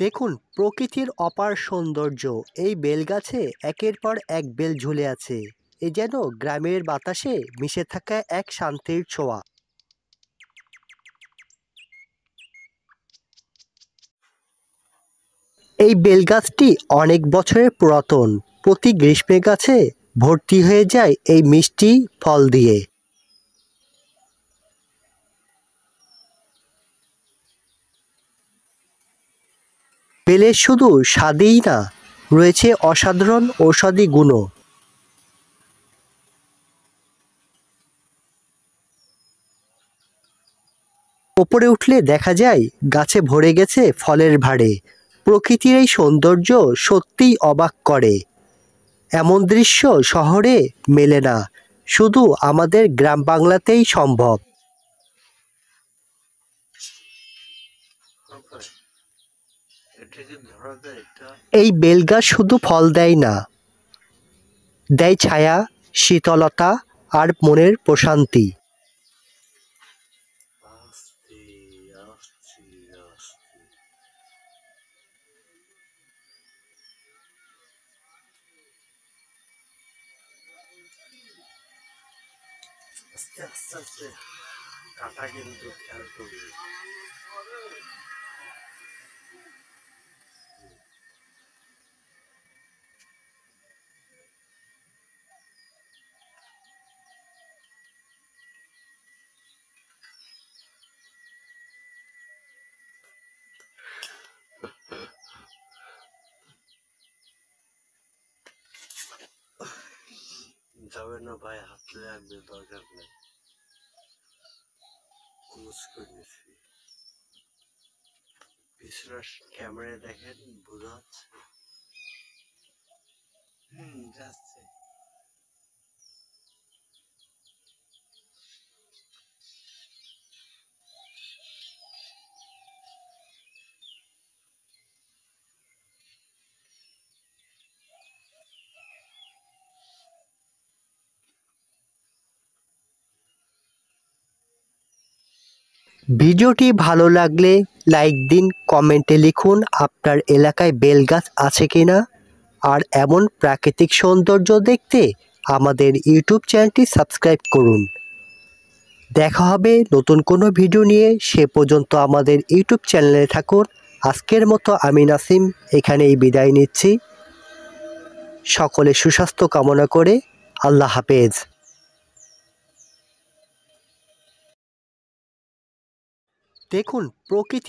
দেখুন প্রকৃতির অপার সৌন্দর্য। এই বেলগাছে একের পর এক বেল ঝুলে আছে। এ যেন গ্রামের বাতাসে মিশে থাকা এক শান্তির ছোঁয়া। এই বেলগাছটি অনেক বছরের পুরাতন। প্রতি গ্রীষ্মে গাছে ভর্তি হয়ে যায় এই মিষ্টি ফল দিয়ে। বেলের শুধু স্বাদেই না, রয়েছে অসাধারণ ঔষধি গুণও। ওপরে উঠলে দেখা যায় গাছে ভরে গেছে ফলের ভাঁড়ে। প্রকৃতির এই সৌন্দর্য সত্যিই অবাক করে। এমন দৃশ্য শহরে মেলে না, শুধু আমাদের গ্রাম বাংলাতেই সম্ভব। এই বেলগাছ শুধু ফল দেয় না, দেয় ছায়া, শীতলতা আর মনের প্রশান্তি। আস্তে আস্তে আস্তে কাটা কিন্তু খেয়াল করবে। যাবে না ভাই, হাতে লাগবে, দরকার নেই। পিছনে ক্যামেরায় দেখেন, বোঝা যাচ্ছে। যাচ্ছে। ভিডিওটি ভালো লাগলে লাইক দিন, কমেন্টে লিখুন আপনার এলাকায় বেলগাছ আছে কিনা। আর এমন প্রাকৃতিক সৌন্দর্য দেখতে আমাদের ইউটিউব চ্যানেলটি সাবস্ক্রাইব করুন। দেখা হবে নতুন কোনো ভিডিও নিয়ে, সে পর্যন্ত আমাদের ইউটিউব চ্যানেলে থাকুন। আজকের মতো আমি নাসিম এখানেই বিদায় নিচ্ছি। সকলে সুস্বাস্থ্য কামনা করে আল্লাহ হাফেজ। দেখুন প্রকৃতি